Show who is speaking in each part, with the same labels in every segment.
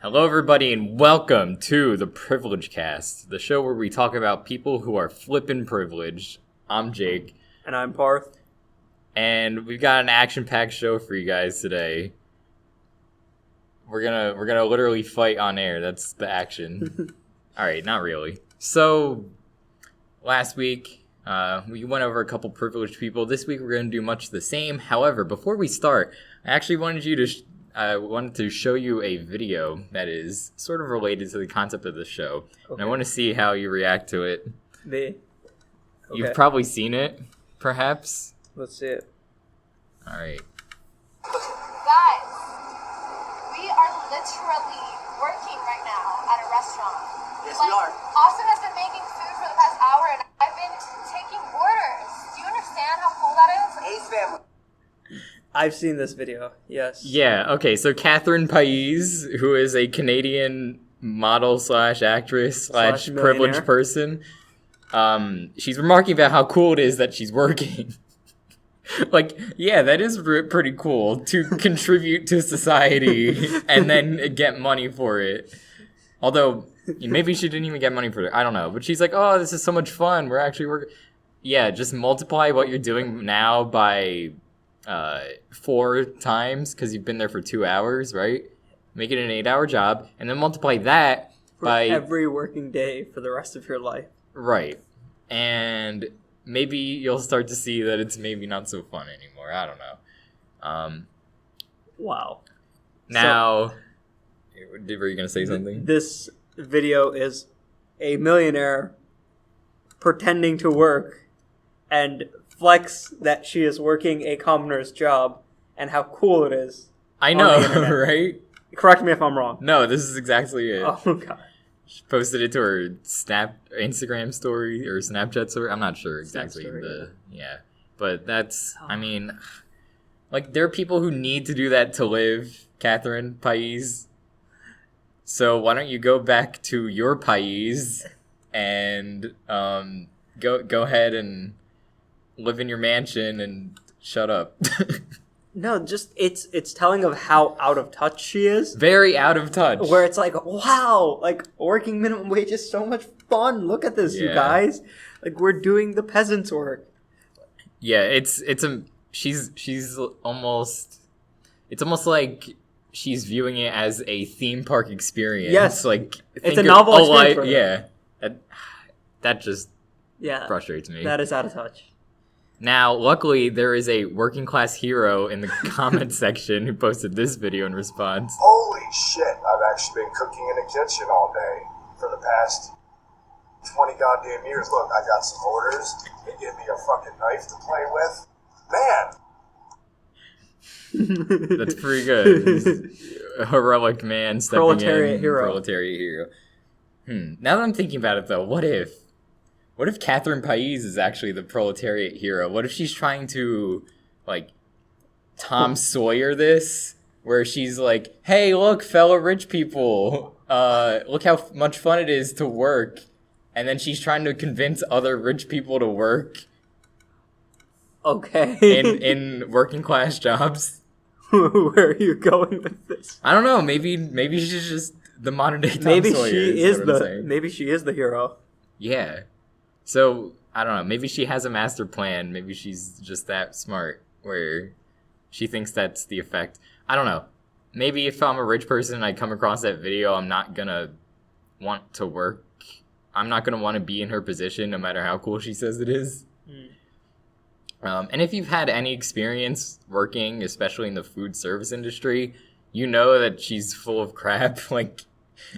Speaker 1: Hello, everybody, and welcome to the Privilegecast, the show where we talk about people who are flippin' privileged. I'm Jake.
Speaker 2: And I'm Parth.
Speaker 1: And we've got an action-packed show for you guys today. We're gonna literally fight on air. That's the action. Alright, not really. So, last week, we went over a couple privileged people. This week, we're gonna do much the same. However, before we start, I actually wanted to show you a video that is sort of related to the concept of the show. Okay. And I want to see how you react to it.
Speaker 2: Okay.
Speaker 1: You've probably seen it, perhaps?
Speaker 2: Let's see it.
Speaker 1: Alright.
Speaker 3: Guys, we are literally working right now at a restaurant.
Speaker 4: Yes, we are.
Speaker 3: Austin has been making food for the past hour, and I've been taking orders. Do you understand how cool that is?
Speaker 4: Ace family.
Speaker 2: I've seen this video, yes.
Speaker 1: Yeah, okay, so Catherine Pais, who is a Canadian model slash actress slash privileged person, she's remarking about how cool it is that she's working. Like, yeah, that is pretty cool to contribute to society and then get money for it. Although, maybe she didn't even get money for it. I don't know. But she's like, oh, this is so much fun. We're actually working. Yeah, just multiply what you're doing now by 4 times because you've been there for 2 hours, right? Make it an 8-hour job. And then multiply that by
Speaker 2: every working day for the rest of your life.
Speaker 1: Right. And maybe you'll start to see that it's maybe not so fun anymore. I don't know.
Speaker 2: Wow.
Speaker 1: Now, were you going to say something?
Speaker 2: This video is a millionaire pretending to work and flex that she is working a commoner's job and how cool it is.
Speaker 1: I know, right?
Speaker 2: Correct me if I'm wrong.
Speaker 1: No, this is exactly it.
Speaker 2: Oh, God.
Speaker 1: She posted it to her Instagram story or Snapchat story. I'm not sure exactly yeah. But that's, I mean, like, there are people who need to do that to live, Catherine Pais. So why don't you go back to your Pais and go ahead and live in your mansion and shut up.
Speaker 2: No, just it's telling of how out of touch she is.
Speaker 1: Very out of touch.
Speaker 2: Where it's like, wow, like working minimum wage is so much fun. Look at this, you guys. Like we're doing the peasants' work.
Speaker 1: Yeah, she's almost. It's almost like she's viewing it as a theme park experience.
Speaker 2: Yes,
Speaker 1: like
Speaker 2: it's a novel experience.
Speaker 1: Yeah, that just frustrates me.
Speaker 2: That is out of touch.
Speaker 1: Now, luckily, there is a working class hero in the comment section who posted this video in response.
Speaker 5: Holy shit, I've actually been cooking in the kitchen all day for the past 20 goddamn years. Look, I got some orders. They give me a fucking knife to play with. Man.
Speaker 1: That's pretty good. A heroic man stepping
Speaker 2: Proletariat
Speaker 1: in.
Speaker 2: Hero.
Speaker 1: Proletariat hero. Now that I'm thinking about it, though, what if Catherine Pais is actually the proletariat hero? What if she's trying to, like, Tom Sawyer this? Where she's like, hey, look, fellow rich people. Look how much fun it is to work. And then she's trying to convince other rich people to work.
Speaker 2: Okay.
Speaker 1: in working class jobs.
Speaker 2: Where are you going with this?
Speaker 1: I don't know. Maybe she's just the modern day Tom Sawyer.
Speaker 2: Maybe she is the hero.
Speaker 1: Yeah. So, I don't know, maybe she has a master plan, maybe she's just that smart, where she thinks that's the effect. I don't know. Maybe if I'm a rich person and I come across that video, I'm not gonna want to work. I'm not gonna want to be in her position, no matter how cool she says it is. And if you've had any experience working, especially in the food service industry, you know that she's full of crap. Like,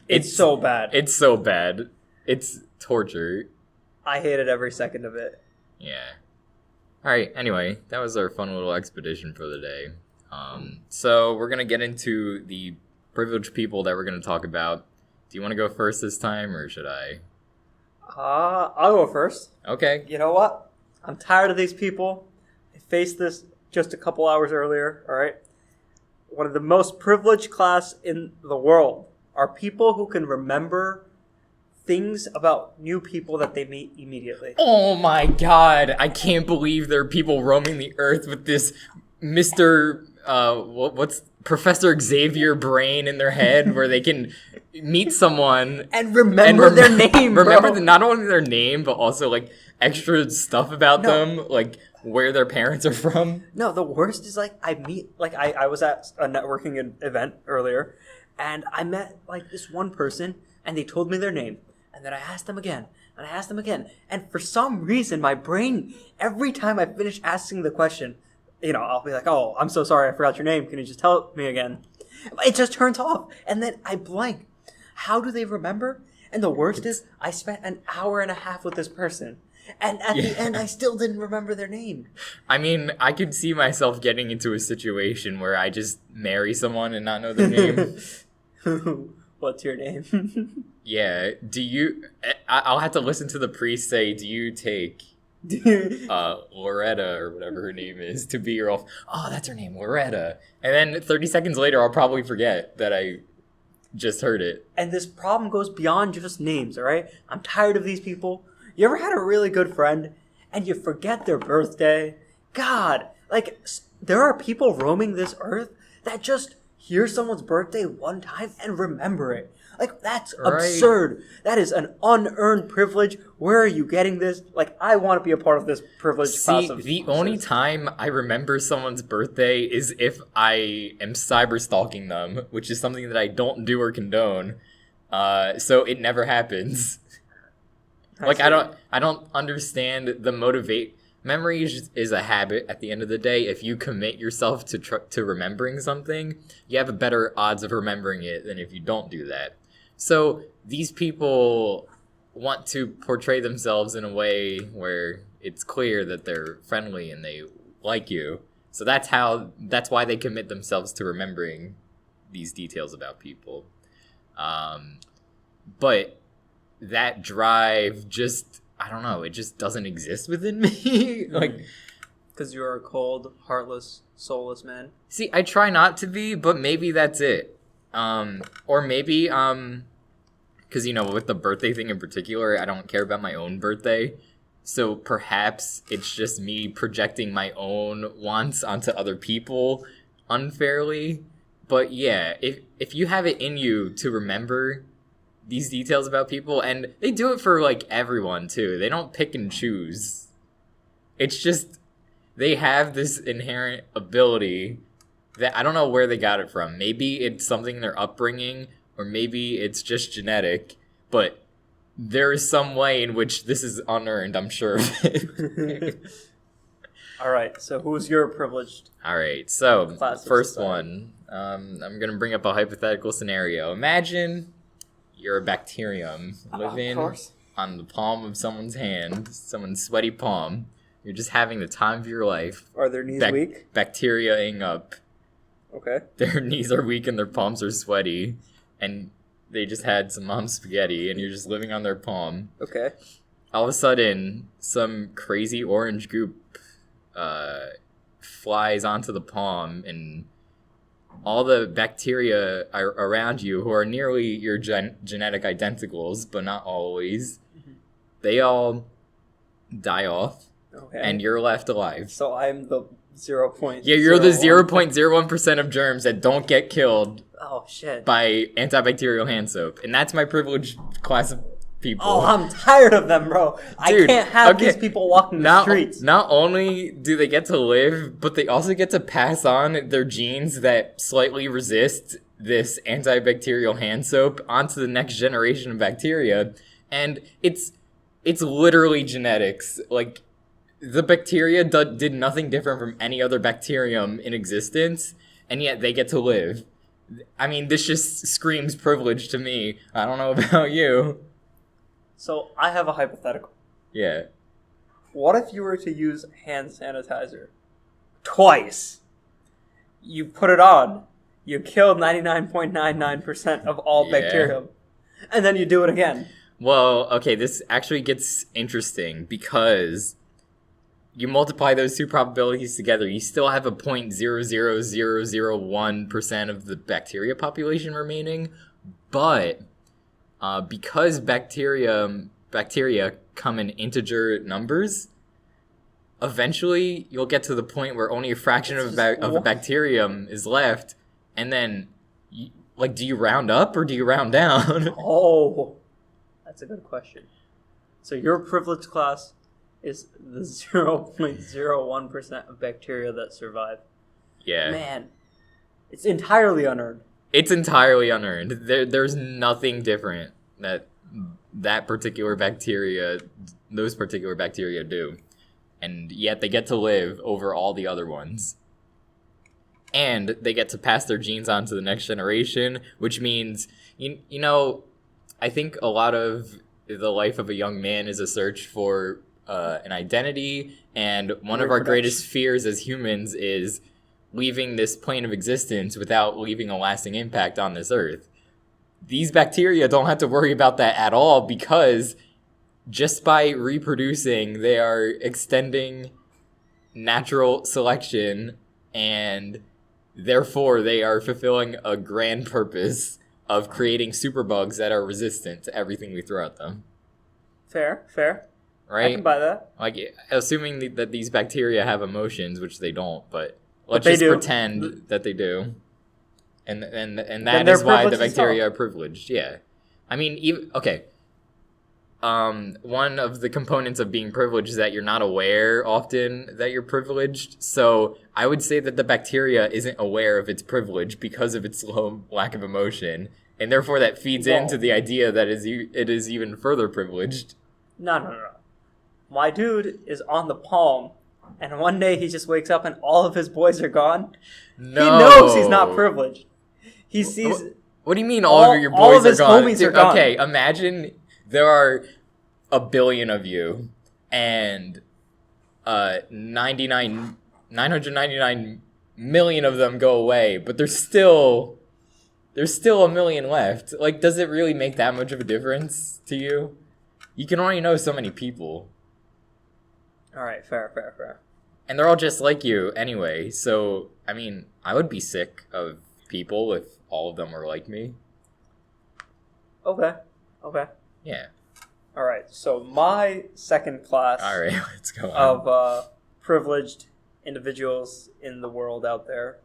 Speaker 2: it's so bad.
Speaker 1: It's so bad. It's torture.
Speaker 2: I hated every second of it.
Speaker 1: Yeah. Alright, anyway, that was our fun little expedition for the day. So we're going to get into the privileged people that we're going to talk about. Do you want to go first this time, or should I?
Speaker 2: I'll go first.
Speaker 1: Okay.
Speaker 2: You know what? I'm tired of these people. I faced this just a couple hours earlier, alright? One of the most privileged class in the world are people who can remember things about new people that they meet immediately.
Speaker 1: Oh my god, I can't believe there are people roaming the earth with this Mr. what's Professor Xavier brain in their head where they can meet someone
Speaker 2: and remember their name.
Speaker 1: Remember not only their name, but also like extra stuff about them, like where their parents are from.
Speaker 2: No, the worst is like I was at a networking event earlier, and I met like this one person, and they told me their name, and then I asked them again, and I asked them again, and for some reason my brain, every time I finish asking the question, I'll be like, oh, I'm so sorry, I forgot your name. Can you just tell me again? It just turns off. And then I blank. How do they remember? And the worst is I spent an hour and a half with this person. And at the end, I still didn't remember their name.
Speaker 1: I mean, I could see myself getting into a situation where I just marry someone and not know their name.
Speaker 2: What's your name?
Speaker 1: Yeah. I'll have to listen to the priest say, do you take... Loretta or whatever her name is to be your that's her name, Loretta, and then 30 seconds later I'll probably forget that I just heard it.
Speaker 2: And this problem goes beyond just names. All right, I'm tired of these people. You ever had a really good friend and you forget their birthday? God, like there are people roaming this earth that just hear someone's birthday one time and remember it. Like, that's absurd. That is an unearned privilege. Where are you getting this? Like, I want to be a part of this privileged class.
Speaker 1: See, the only time I remember someone's birthday is if I am cyber stalking them, which is something that I don't do or condone. So it never happens. I don't understand the motivate. Memory is a habit at the end of the day. If you commit yourself to remembering something, you have a better odds of remembering it than if you don't do that. So these people want to portray themselves in a way where it's clear that they're friendly and they like you. So that's why they commit themselves to remembering these details about people. But that drive just, I don't know, it just doesn't exist within me. Like,
Speaker 2: because you're a cold, heartless, soulless man.
Speaker 1: See, I try not to be, but maybe that's it. Or maybe, because, with the birthday thing in particular, I don't care about my own birthday. So perhaps it's just me projecting my own wants onto other people unfairly. But yeah, if you have it in you to remember these details about people, and they do it for, like, everyone, too. They don't pick and choose. It's just, they have this inherent ability that I don't know where they got it from. Maybe it's something in their upbringing, or maybe it's just genetic, but there is some way in which this is unearned, I'm sure of it.
Speaker 2: All right, so who's your privileged?
Speaker 1: All right, so first one, I'm going to bring up a hypothetical scenario. Imagine you're a bacterium living on the palm of someone's hand, someone's sweaty palm. You're just having the time of your life.
Speaker 2: Are their knees weak?
Speaker 1: Bacteriaing up.
Speaker 2: Okay.
Speaker 1: Their knees are weak and their palms are sweaty, and they just had some mom's spaghetti, and you're just living on their palm.
Speaker 2: Okay.
Speaker 1: All of a sudden, some crazy orange goop flies onto the palm, and all the bacteria are around you, who are nearly your genetic identicals, but not always, they all die off, and you're left alive.
Speaker 2: So I'm the 0.01%.
Speaker 1: Yeah, you're the 0.01% of germs that don't get killed.
Speaker 2: Oh, shit.
Speaker 1: By antibacterial hand soap. And that's my privileged class of people.
Speaker 2: Oh, I'm tired of them, bro. Dude, I can't have these people walking the streets.
Speaker 1: Not only do they get to live, but they also get to pass on their genes that slightly resist this antibacterial hand soap onto the next generation of bacteria. And it's literally genetics. Like, the bacteria did nothing different from any other bacterium in existence, and yet they get to live. I mean, this just screams privilege to me. I don't know about you.
Speaker 2: So, I have a hypothetical.
Speaker 1: Yeah.
Speaker 2: What if you were to use hand sanitizer twice? You put it on. You killed 99.99% of all bacterium. And then you do it again.
Speaker 1: Well, okay, this actually gets interesting because you multiply those two probabilities together, you still have a 0.00001% of the bacteria population remaining, but because bacteria come in integer numbers, eventually you'll get to the point where only a fraction of a bacterium is left, And then, do you round up or do you round down?
Speaker 2: Oh, that's a good question. So your privileged class is the 0.01% of bacteria that survive.
Speaker 1: Yeah.
Speaker 2: Man, it's entirely unearned.
Speaker 1: It's entirely unearned. There's nothing different that particular bacteria, those particular bacteria do. And yet they get to live over all the other ones. And they get to pass their genes on to the next generation, which means, you know, I think a lot of the life of a young man is a search for an identity, and one of our greatest fears as humans is leaving this plane of existence without leaving a lasting impact on this earth. These bacteria don't have to worry about that at all, because just by reproducing, they are extending natural selection, and therefore they are fulfilling a grand purpose of creating superbugs that are resistant to everything we throw at them.
Speaker 2: Fair.
Speaker 1: Right?
Speaker 2: I can buy that.
Speaker 1: Assuming that these bacteria have emotions, which they don't, but let's just pretend that they do. And that is why the bacteria are privileged. Yeah. I mean, one of the components of being privileged is that you're not aware often that you're privileged. So I would say that the bacteria isn't aware of its privilege because of its low lack of emotion. And therefore that feeds into the idea that it is even further privileged.
Speaker 2: No. My dude is on the palm, and one day he just wakes up and all of his boys are gone.
Speaker 1: No.
Speaker 2: He knows he's not privileged. He sees...
Speaker 1: What do you mean all of your boys are gone?
Speaker 2: All of his homies are gone.
Speaker 1: Okay, imagine there are 1 billion of you, and 999 million of them go away, but there's still 1 million left. Like, does it really make that much of a difference to you? You can only know so many people.
Speaker 2: All right, fair.
Speaker 1: And they're all just like you anyway, so, I mean, I would be sick of people if all of them were like me.
Speaker 2: Okay.
Speaker 1: Yeah.
Speaker 2: All right, so my second class
Speaker 1: All right, let's go on.
Speaker 2: of privileged individuals in the world out there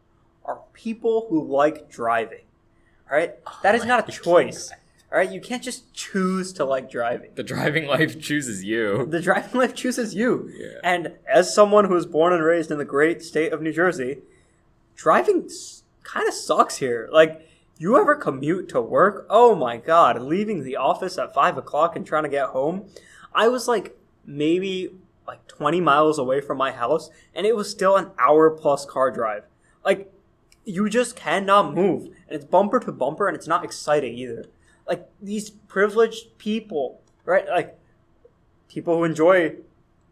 Speaker 2: are people who like driving. All right? That is not a choice. All right? You can't just choose to like driving.
Speaker 1: The driving life chooses you.
Speaker 2: The driving life chooses you.
Speaker 1: Yeah.
Speaker 2: And as someone who was born and raised in the great state of New Jersey, driving kind of sucks here. Like, you ever commute to work? Oh my god, leaving the office at 5 o'clock and trying to get home. I was maybe 20 miles away from my house, and it was still an hour plus car drive. Like, you just cannot move. And it's bumper to bumper, and it's not exciting either. Like, these privileged people, right? Like, people who enjoy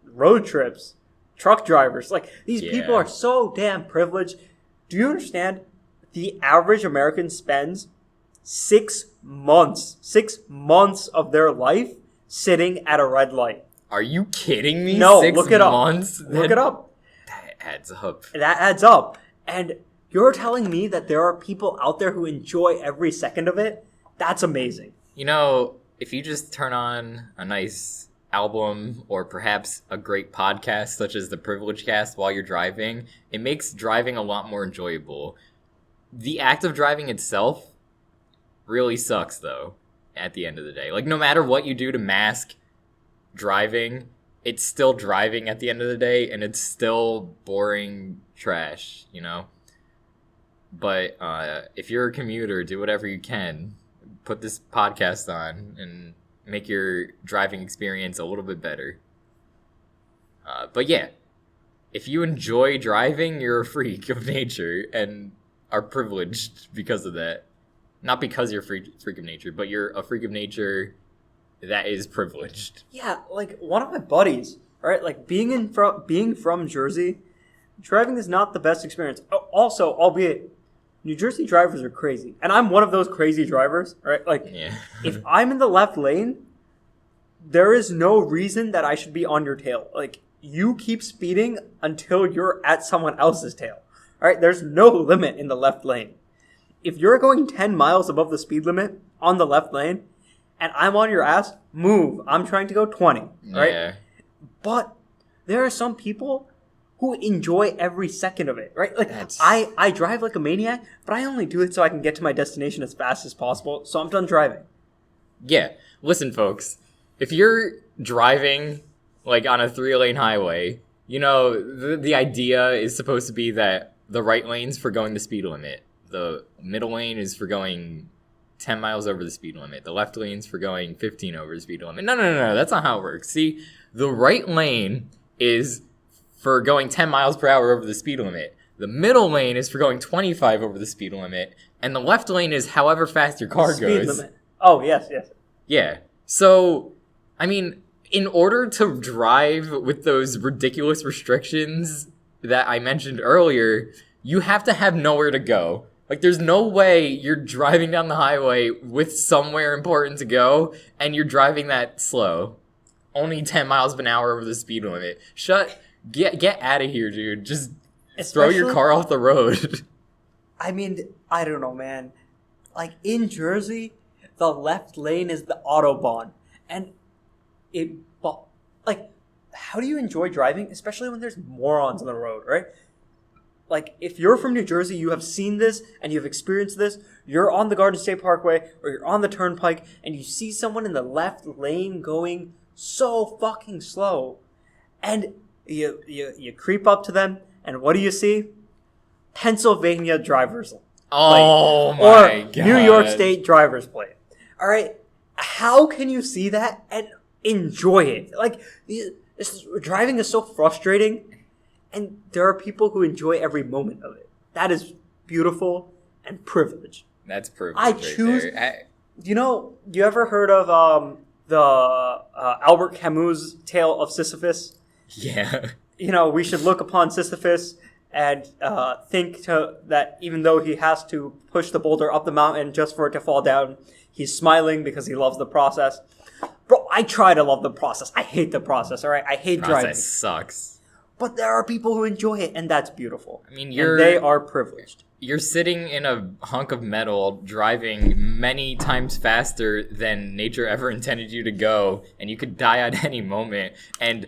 Speaker 2: road trips, truck drivers. Like, these people are so damn privileged. Do you understand? The average American spends 6 months of their life sitting at a red light.
Speaker 1: Are you kidding me?
Speaker 2: No,
Speaker 1: 6
Speaker 2: look it up.
Speaker 1: months?
Speaker 2: Look it up.
Speaker 1: That adds up.
Speaker 2: That adds up. And you're telling me that there are people out there who enjoy every second of it? That's amazing.
Speaker 1: You know, if you just turn on a nice album or perhaps a great podcast such as the Privilegecast while you're driving, it makes driving a lot more enjoyable. The act of driving itself really sucks, though, at the end of the day. Like, no matter what you do to mask driving, it's still driving at the end of the day, and it's still boring trash, you know? But if you're a commuter, do whatever you can. Put this podcast on and make your driving experience a little bit better. But yeah, if you enjoy driving, you're a freak of nature and are privileged because of that. Not because you're a freak of nature, but you're a freak of nature that is privileged.
Speaker 2: Yeah, like one of my buddies, right? Like being from Jersey, driving is not the best experience. Also, albeit New Jersey drivers are crazy, and I'm one of those crazy drivers, right? Like, if I'm in the left lane, there is no reason that I should be on your tail. Like, you keep speeding until you're at someone else's tail. All right, there's no limit in the left lane. If you're going 10 miles above the speed limit on the left lane, and I'm on your ass, move. I'm trying to go 20, right?
Speaker 1: Yeah.
Speaker 2: But there are some people who enjoy every second of it, right? Like,
Speaker 1: That's-
Speaker 2: I drive like a maniac, but I only do it so I can get to my destination as fast as possible, so I'm done driving.
Speaker 1: Yeah. Listen, folks. If you're driving, like, on a 3-lane highway, you know, the idea is supposed to be that the right lane's for going the speed limit. The middle lane is for going 10 miles over the speed limit. The left lane's for going 15 over the speed limit. No. That's not how it works. See, the right lane is for going 10 miles per hour over the speed limit. The middle lane is for going 25 over the speed limit. And the left lane is however fast your car
Speaker 2: Speed
Speaker 1: goes.
Speaker 2: limit. Oh, yes.
Speaker 1: Yeah. So, I mean, in order to drive with those ridiculous restrictions that I mentioned earlier, you have to have nowhere to go. Like, there's no way you're driving down the highway with somewhere important to go, and you're driving that slow. Only 10 miles an hour over the speed limit. Get out of here, dude. Just throw your car off the road.
Speaker 2: I mean, I don't know, man. Like, in Jersey, the left lane is the Autobahn. And like, how do you enjoy driving? Especially when there's morons on the road, right? Like, if you're from New Jersey, you have seen this and you've experienced this. You're on the Garden State Parkway or you're on the Turnpike and you see someone in the left lane going so fucking slow. And you creep up to them and what do you see? Pennsylvania driver's plate.
Speaker 1: Oh my
Speaker 2: or
Speaker 1: god.
Speaker 2: New York State driver's plate. All right. How can you see that and enjoy it? Like, driving is so frustrating. And there are people who enjoy every moment of it. That is beautiful and privilege.
Speaker 1: That's privilege.
Speaker 2: I
Speaker 1: right
Speaker 2: choose.
Speaker 1: there.
Speaker 2: You ever heard of the Albert Camus' tale of Sisyphus?
Speaker 1: Yeah.
Speaker 2: You know, we should look upon Sisyphus and think that even though he has to push the boulder up the mountain just for it to fall down, he's smiling because he loves the process. Bro, I try to love the process. I hate the process. All right, I hate driving.
Speaker 1: Process sucks.
Speaker 2: But there are people who enjoy it, and that's beautiful.
Speaker 1: I mean,
Speaker 2: and they are privileged.
Speaker 1: You're sitting in a hunk of metal, driving many times faster than nature ever intended you to go, and you could die at any moment. And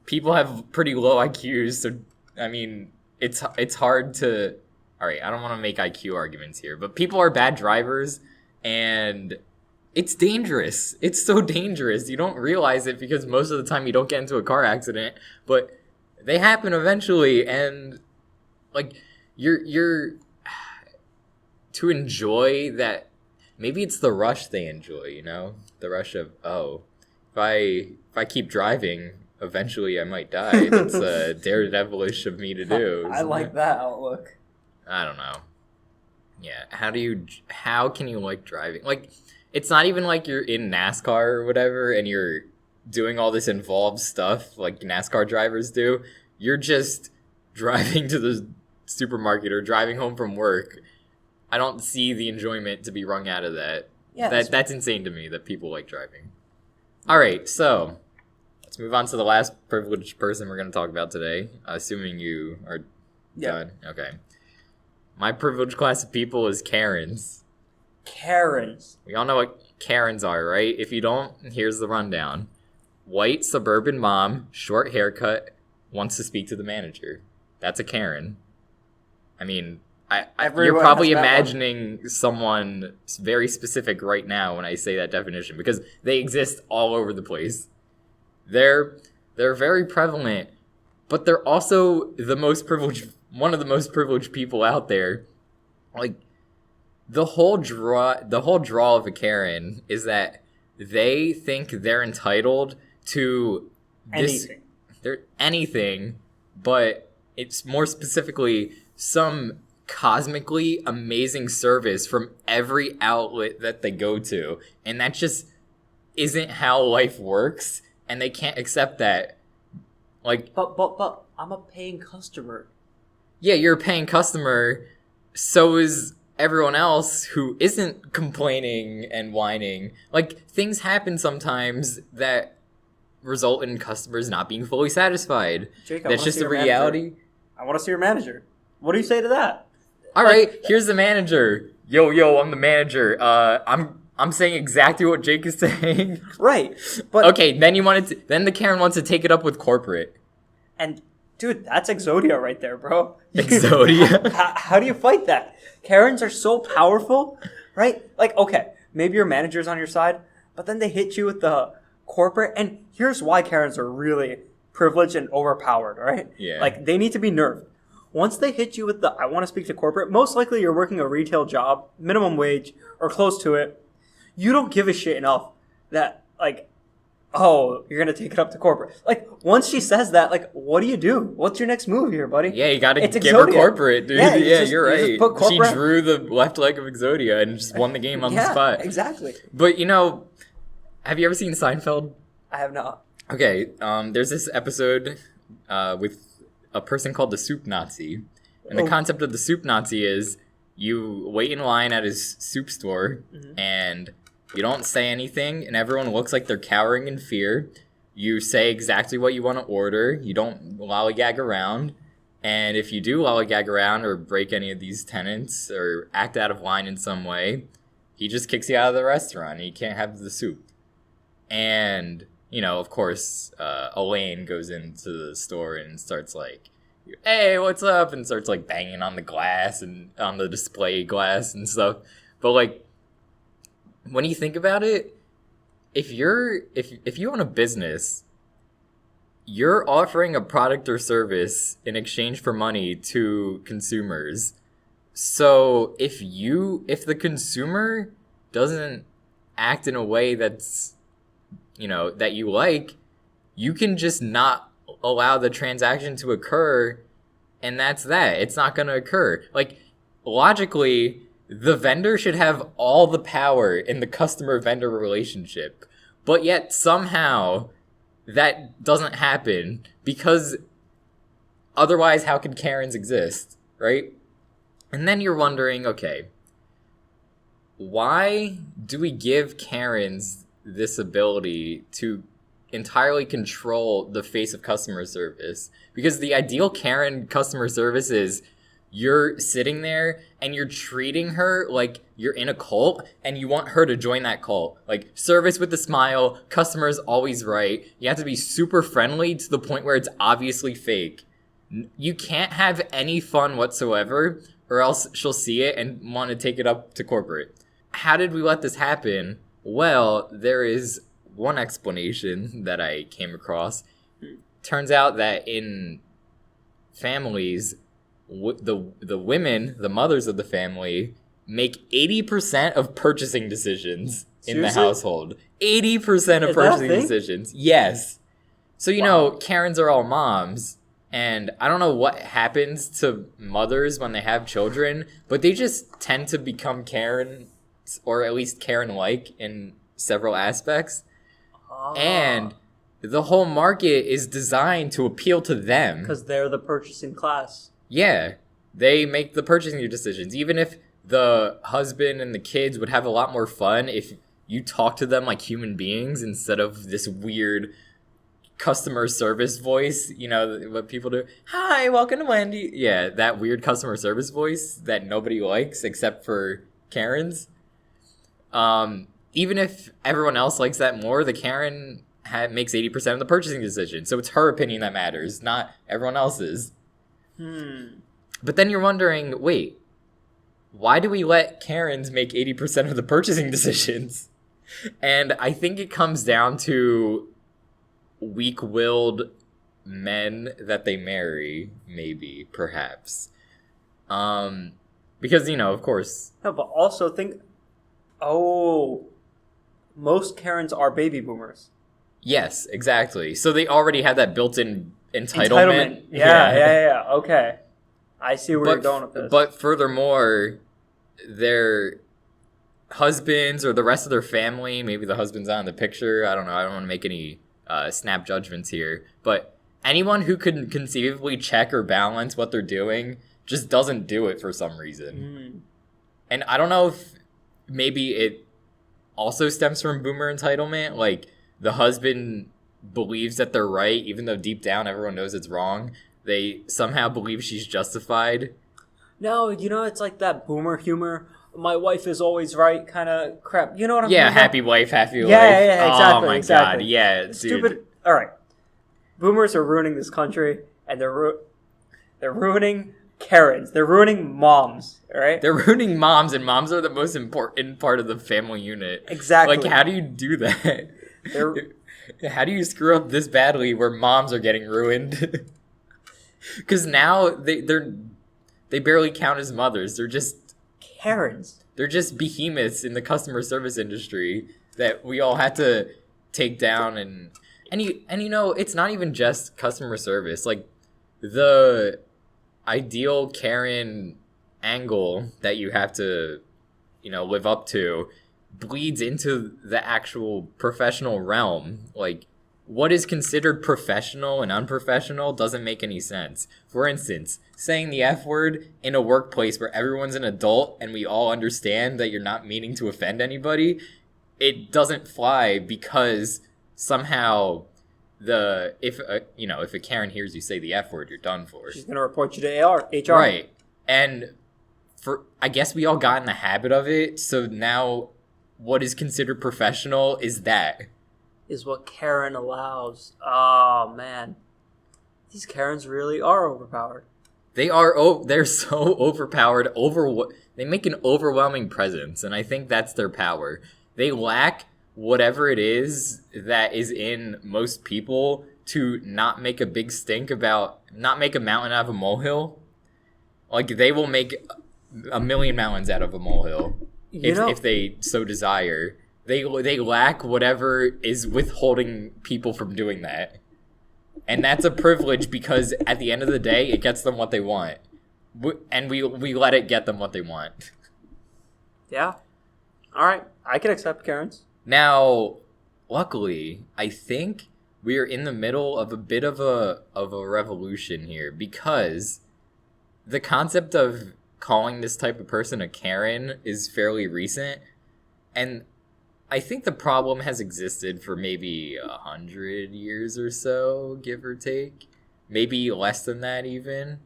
Speaker 1: people have pretty low IQs, so I mean, it's hard to. All right, I don't want to make IQ arguments here, but people are bad drivers, and it's dangerous. It's so dangerous. You don't realize it because most of the time you don't get into a car accident, but they happen eventually, and like you're to enjoy that. Maybe it's the rush they enjoy, you know, the rush of if I keep driving, eventually I might die. That's daredevilish of me to do.
Speaker 2: I like that outlook.
Speaker 1: I don't know. Yeah, how can you like driving? Like, it's not even like you're in NASCAR or whatever, and you're doing all this involved stuff like NASCAR drivers do. You're just driving to the supermarket or driving home from work. I don't see the enjoyment to be wrung out of that. Yeah, that's insane to me that people like driving. All right, so let's move on to the last privileged person we're going to talk about today, assuming you are done. Okay. My privileged class of people is Karens.
Speaker 2: Karens.
Speaker 1: We all know what Karens are, right? If you don't, here's the rundown. White suburban mom, short haircut, wants to speak to the manager. That's a Karen. I mean, you're probably imagining someone very specific right now when I say that definition because they exist all over the place. They're very prevalent, but they're also one of the most privileged people out there. Like, the whole draw of a Karen is that they think they're entitled to anything, but it's more specifically some cosmically amazing service from every outlet that they go to, and that just isn't how life works, and they can't accept that. Like,
Speaker 2: but I'm a paying customer.
Speaker 1: Yeah, you're a paying customer. So is everyone else who isn't complaining and whining. Like, things happen sometimes that result in customers not being fully satisfied.
Speaker 2: Jake,
Speaker 1: that's just a reality.
Speaker 2: I want to see your manager. What do you say to that?
Speaker 1: All right, here's the manager. Yo, I'm the manager. I'm saying exactly what Jake is saying.
Speaker 2: Right. But
Speaker 1: okay, then the Karen wants to take it up with corporate.
Speaker 2: And Dude, that's Exodia right there, bro.
Speaker 1: Exodia?
Speaker 2: How do you fight that? Karens are so powerful, right? Like, okay, maybe your manager's on your side, but then they hit you with the corporate. And here's why Karens are really privileged and overpowered, right?
Speaker 1: Yeah.
Speaker 2: Like, they need to be nerfed. Once they hit you with the, I want to speak to corporate, most likely you're working a retail job, minimum wage, or close to it. You don't give a shit enough that, like, oh, you're going to take it up to corporate. Like, once she says that, like, what do you do? What's your next move here, buddy?
Speaker 1: Yeah, you got to
Speaker 2: It's
Speaker 1: give her
Speaker 2: Exodia.
Speaker 1: corporate, dude.
Speaker 2: Yeah,
Speaker 1: You're right.
Speaker 2: you just put
Speaker 1: She
Speaker 2: corporate-
Speaker 1: drew the left leg of Exodia and just won the game on the spot.
Speaker 2: Exactly.
Speaker 1: But, you know, have you ever seen Seinfeld?
Speaker 2: I have not.
Speaker 1: Okay, there's this episode with a person called the Soup Nazi. And the concept of the Soup Nazi is you wait in line at his soup store and you don't say anything and everyone looks like they're cowering in fear. You say exactly what you want to order. You don't lollygag around. And if you do lollygag around or break any of these tenets or act out of line in some way, he just kicks you out of the restaurant and you can't have the soup. And, you know, of course, Elaine goes into the store and starts like, hey, what's up? And starts like banging on the glass and on the display glass and stuff. But like, when you think about it, if you own a business, you're offering a product or service in exchange for money to consumers. So if the consumer doesn't act in a way that's, you know, that you like, you can just not allow the transaction to occur, and that's that. It's not going to occur. Like, logically, the vendor should have all the power in the customer-vendor relationship, but yet somehow that doesn't happen because otherwise how could Karens exist, right? And then you're wondering, okay, why do we give Karens this ability to entirely control the face of customer service? Because the ideal Karen customer service is you're sitting there and you're treating her like you're in a cult and you want her to join that cult. Like, service with a smile, customer's always right. You have to be super friendly to the point where it's obviously fake. You can't have any fun whatsoever or else she'll see it and want to take it up to corporate. How did we let this happen? Well, there is one explanation that I came across. Turns out that in families, the women, the mothers of the family, make 80% of purchasing decisions in the household. 80% of purchasing decisions. Yes. So, you know, Karens are all moms. And I don't know what happens to mothers when they have children, but they just tend to become Karen, or at least Karen-like in several aspects. And the whole market is designed to appeal to them.
Speaker 2: Because they're the purchasing class.
Speaker 1: Yeah. They make the purchasing decisions. Even if the husband and the kids would have a lot more fun if you talk to them like human beings instead of this weird customer service voice, you know, what people do. Hi, welcome to Wendy. Yeah, that weird customer service voice that nobody likes except for Karens. Even if everyone else likes that more, the Karen makes 80% of the purchasing decision. So it's her opinion that matters, not everyone else's. But then you're wondering, wait, why do we let Karens make 80% of the purchasing decisions? And I think it comes down to weak-willed men that they marry, maybe, perhaps. Because, you know, of course.
Speaker 2: No, but also think, most Karens are baby boomers.
Speaker 1: Yes, exactly. So they already have that built-in entitlement.
Speaker 2: Yeah. Okay. I see where you're going with this.
Speaker 1: But furthermore, their husbands or the rest of their family, maybe the husband's not in the picture. I don't know. I don't want to make any snap judgments here. But anyone who could conceivably check or balance what they're doing just doesn't do it for some reason. And I don't know if maybe it also stems from boomer entitlement. Like, the husband believes that they're right, even though deep down everyone knows it's wrong. They somehow believe she's justified.
Speaker 2: No, you know, it's like that boomer humor. My wife is always right kind of crap. You know what I'm
Speaker 1: saying? Yeah, happy wife, happy life. Yeah,
Speaker 2: exactly.
Speaker 1: Oh my
Speaker 2: exactly.
Speaker 1: God, yeah, dude.
Speaker 2: Stupid. All right. Boomers are ruining this country, and they're ruining Karens. They're ruining moms. All right.
Speaker 1: They're ruining moms, and moms are the most important part of the family unit.
Speaker 2: Exactly.
Speaker 1: Like, how do you do that? How do you screw up this badly where moms are getting ruined? Because now they barely count as mothers. They're just
Speaker 2: Karens.
Speaker 1: They're just behemoths in the customer service industry that we all had to take down. And you know, it's not even just customer service. Like, the ideal Karen angle that you have to, you know, live up to bleeds into the actual professional realm. Like, what is considered professional and unprofessional doesn't make any sense. For instance, saying the F word in a workplace where everyone's an adult and we all understand that you're not meaning to offend anybody, it doesn't fly because somehow if a Karen hears you say the F word, you're done for.
Speaker 2: She's gonna report you to HR.
Speaker 1: Right. And I guess we all got in the habit of it, so now what is considered professional is
Speaker 2: what Karen allows. Oh man, these Karens really are overpowered.
Speaker 1: They're so overpowered. They make an overwhelming presence, and I think that's their power. They lack whatever it is that is in most people to not make a big stink about, not make a mountain out of a molehill. Like, they will make a million mountains out of a molehill if they so desire. They lack whatever is withholding people from doing that. And that's a privilege because at the end of the day, it gets them what they want. And we let it get them what they want.
Speaker 2: Yeah. All right. I can accept Karens.
Speaker 1: Now, luckily, I think we are in the middle of a bit of a revolution here, because the concept of calling this type of person a Karen is fairly recent, and I think the problem has existed for maybe 100 years or so, give or take. Maybe less than that even.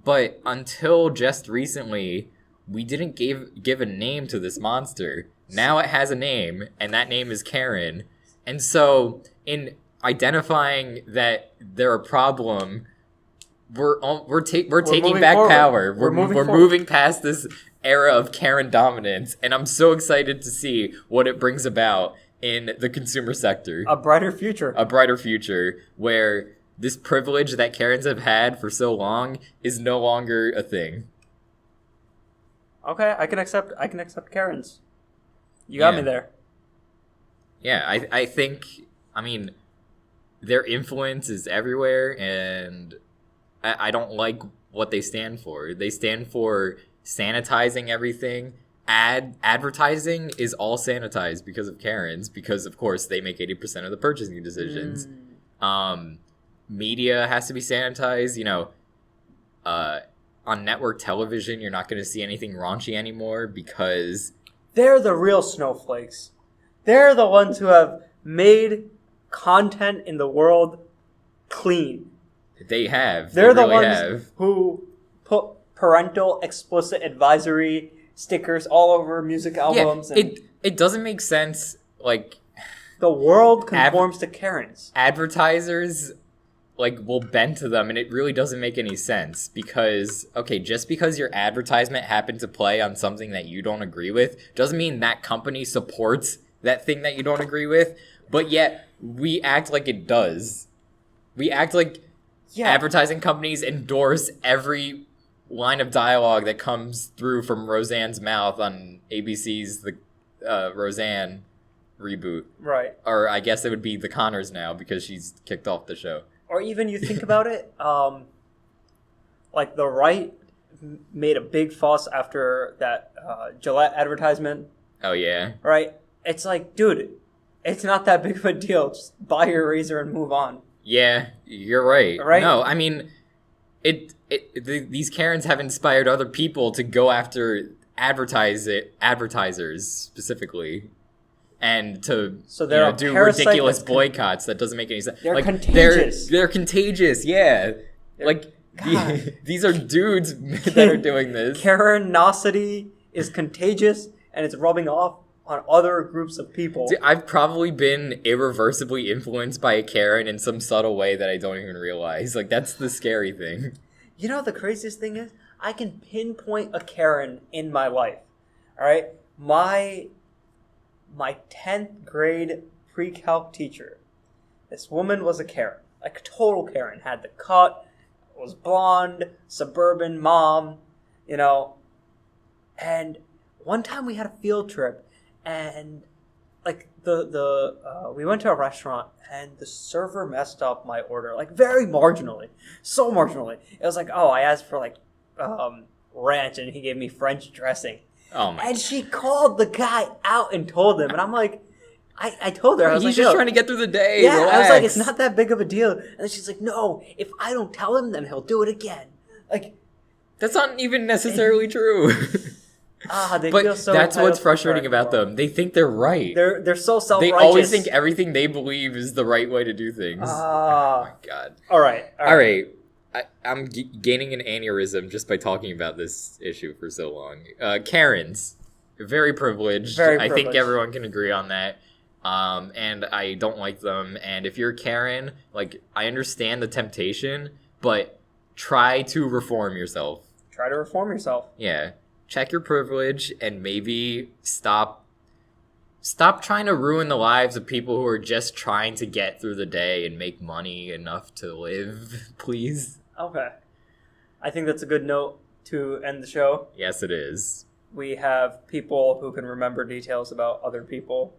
Speaker 1: But until just recently, we didn't give a name to this monster. Now it has a name, and that name is Karen. And so, in identifying that they're a problem, we're taking back forward. Power. We're moving past this era of Karen dominance, and I'm so excited to see what it brings about in the consumer sector.
Speaker 2: A brighter future.
Speaker 1: A brighter future where this privilege that Karens have had for so long is no longer a thing.
Speaker 2: Okay, I can accept Karens. You got me there.
Speaker 1: Yeah, I think, I mean, their influence is everywhere, and I don't like what they stand for. They stand for sanitizing everything. Advertising is all sanitized because of Karens, because, of course, they make 80% of the purchasing decisions. Media has to be sanitized. You know, on network television, you're not going to see anything raunchy anymore because
Speaker 2: they're the real snowflakes. They're the ones who have made content in the world clean.
Speaker 1: They have.
Speaker 2: They're the
Speaker 1: really
Speaker 2: ones who put parental explicit advisory stickers all over music albums.
Speaker 1: Yeah, it doesn't make sense. Like,
Speaker 2: the world conforms to Karens.
Speaker 1: Advertisers will bend to them, and it really doesn't make any sense because, okay, just because your advertisement happened to play on something that you don't agree with doesn't mean that company supports that thing that you don't agree with, but yet we act like it does. We act like advertising companies endorse every line of dialogue that comes through from Roseanne's mouth on ABC's The Roseanne reboot.
Speaker 2: Right.
Speaker 1: Or I guess it would be The Connors now because she's kicked off the show.
Speaker 2: Or even you think about it, the right made a big fuss after that Gillette advertisement.
Speaker 1: Oh, yeah.
Speaker 2: Right? It's like, dude, it's not that big of a deal. Just buy your razor and move on.
Speaker 1: Yeah, you're right.
Speaker 2: Right?
Speaker 1: No, I mean, these Karens have inspired other people to go after advertisers specifically. And to do ridiculous boycotts that doesn't make any sense.
Speaker 2: They're contagious.
Speaker 1: They're contagious, yeah. These are dudes that are doing this.
Speaker 2: Karenosity is contagious, and it's rubbing off on other groups of people.
Speaker 1: Dude, I've probably been irreversibly influenced by a Karen in some subtle way that I don't even realize. Like, that's the scary thing.
Speaker 2: You know what the craziest thing is? I can pinpoint a Karen in my life. All right? My 10th grade pre-calc teacher, this woman was a Karen. Like a total Karen. Had the cut, was blonde, suburban mom, you know. And one time we had a field trip, and like we went to a restaurant, and the server messed up my order, like very marginally, so marginally. It was like, oh, I asked for like ranch, and he gave me French dressing.
Speaker 1: Oh my!
Speaker 2: And she called the guy out and told him, and I'm like, I told her, I was
Speaker 1: He's
Speaker 2: like,
Speaker 1: just
Speaker 2: yo,
Speaker 1: trying to get through the day.
Speaker 2: yeah,
Speaker 1: Relax.
Speaker 2: I was like, it's not that big of a deal. And then she's like, no, if I don't tell him, then he'll do it again. Like,
Speaker 1: that's not even necessarily true.
Speaker 2: they
Speaker 1: but
Speaker 2: feel so
Speaker 1: that's what's
Speaker 2: entitled
Speaker 1: frustrating
Speaker 2: to
Speaker 1: about them. They think they're right.
Speaker 2: They're so self-righteous.
Speaker 1: They always think everything they believe is the right way to do things. Oh my god.
Speaker 2: All right.
Speaker 1: I'm gaining an aneurysm just by talking about this issue for so long. Karens. Very privileged. I think everyone can agree on that. And I don't like them. And if you're a Karen, like, I understand the temptation, but try to reform yourself.
Speaker 2: Try to reform yourself.
Speaker 1: Yeah. Check your privilege and maybe stop trying to ruin the lives of people who are just trying to get through the day and make money enough to live, please.
Speaker 2: Okay. I think that's a good note to end the show.
Speaker 1: Yes, it is.
Speaker 2: We have people who can remember details about other people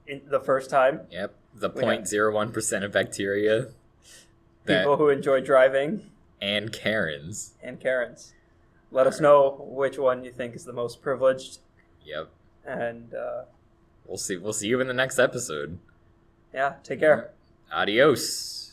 Speaker 2: in the first time.
Speaker 1: Yep. The 0.01% of bacteria.
Speaker 2: People who enjoy driving.
Speaker 1: And Karens.
Speaker 2: Let us know which one you think is the most privileged.
Speaker 1: Yep.
Speaker 2: And
Speaker 1: we'll see you in the next episode.
Speaker 2: Yeah, take care.
Speaker 1: Adios.